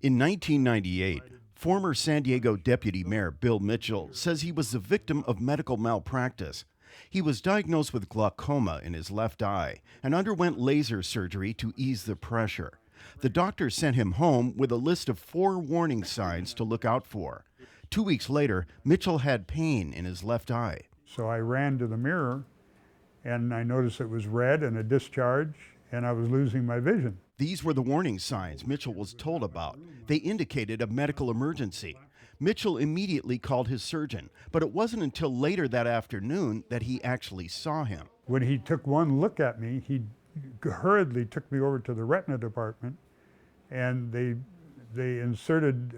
In 1998, former San Diego Deputy Mayor Bill Mitchell says he was the victim of medical malpractice. He was diagnosed with glaucoma in his left eye and underwent laser surgery to ease the pressure. The doctor sent him home with a list of 4 warning signs to look out for. 2 weeks later, Mitchell had pain in his left eye. So I ran to the mirror and I noticed it was red and a discharge, and I was losing my vision. These were the warning signs Mitchell was told about. They indicated a medical emergency. Mitchell immediately called his surgeon, but it wasn't until later that afternoon that he actually saw him. When he took one look at me, he hurriedly took me over to the retina department, and they inserted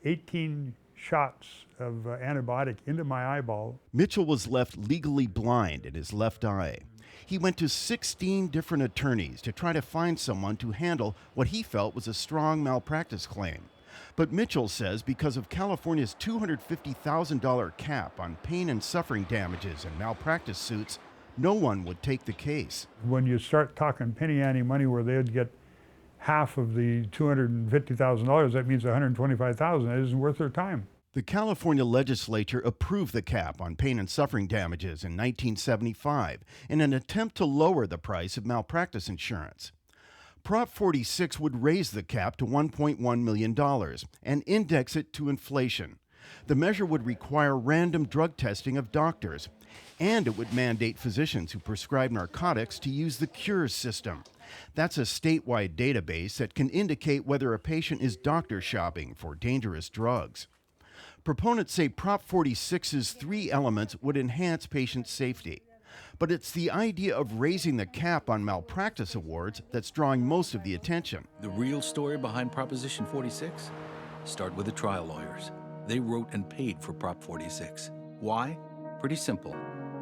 18 shots of antibiotic into my eyeball. Mitchell was left legally blind in his left eye. He went to 16 different attorneys to try to find someone to handle what he felt was a strong malpractice claim. But Mitchell says because of California's $250,000 cap on pain and suffering damages and malpractice suits, no one would take the case. When you start talking penny ante money where they'd get half of the $250,000, that means $125,000. It isn't worth their time. The California legislature approved the cap on pain and suffering damages in 1975 in an attempt to lower the price of malpractice insurance. Prop 46 would raise the cap to $1.1 million and index it to inflation. The measure would require random drug testing of doctors, and it would mandate physicians who prescribe narcotics to use the Cures system. That's a statewide database that can indicate whether a patient is doctor shopping for dangerous drugs. Proponents say Prop 46's 3 elements would enhance patient safety. But it's the idea of raising the cap on malpractice awards that's drawing most of the attention. The real story behind Proposition 46? Start with the trial lawyers. They wrote and paid for Prop 46. Why? Pretty simple.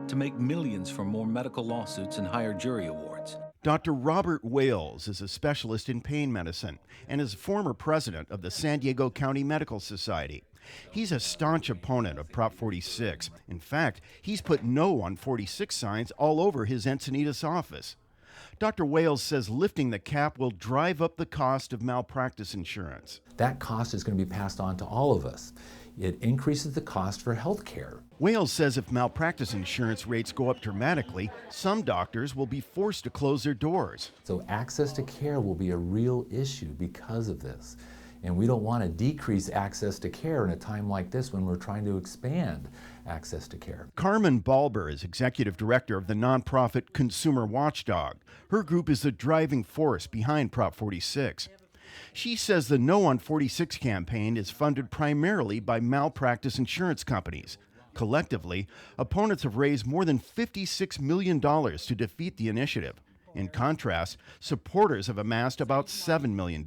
To make millions from more medical lawsuits and higher jury awards. Dr. Robert Wales is a specialist in pain medicine and is former president of the San Diego County Medical Society. He's a staunch opponent of Prop 46. In fact, he's put no on 46 signs all over his Encinitas office. Dr. Wales says lifting the cap will drive up the cost of malpractice insurance. That cost is going to be passed on to all of us. It increases the cost for health care. Wales says if malpractice insurance rates go up dramatically, some doctors will be forced to close their doors. So access to care will be a real issue because of this. And we don't want to decrease access to care in a time like this when we're trying to expand access to care. Carmen Balber is executive director of the nonprofit Consumer Watchdog. Her group is the driving force behind Prop 46. She says the No on 46 campaign is funded primarily by malpractice insurance companies. Collectively, opponents have raised more than $56 million to defeat the initiative. In contrast, supporters have amassed about $7 million.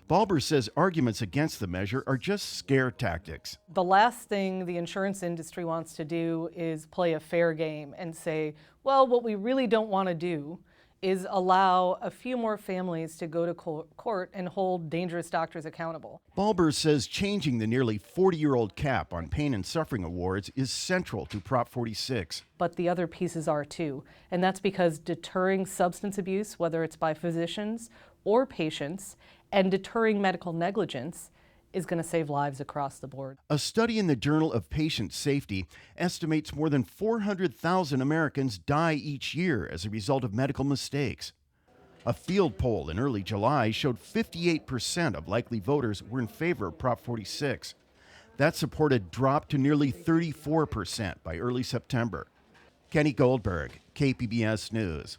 Balber says arguments against the measure are just scare tactics. The last thing the insurance industry wants to do is play a fair game and say, well, what we really don't want to do is allow a few more families to go to court and hold dangerous doctors accountable. Balber says changing the nearly 40-year-old cap on pain and suffering awards is central to Prop 46. But the other pieces are too, and that's because deterring substance abuse, whether it's by physicians or patients, and deterring medical negligence is going to save lives across the board. A study in the Journal of Patient Safety estimates more than 400,000 Americans die each year as a result of medical mistakes. A field poll in early July showed 58% of likely voters were in favor of Prop 46. That support had dropped to nearly 34% by early September. Kenny Goldberg, KPBS News.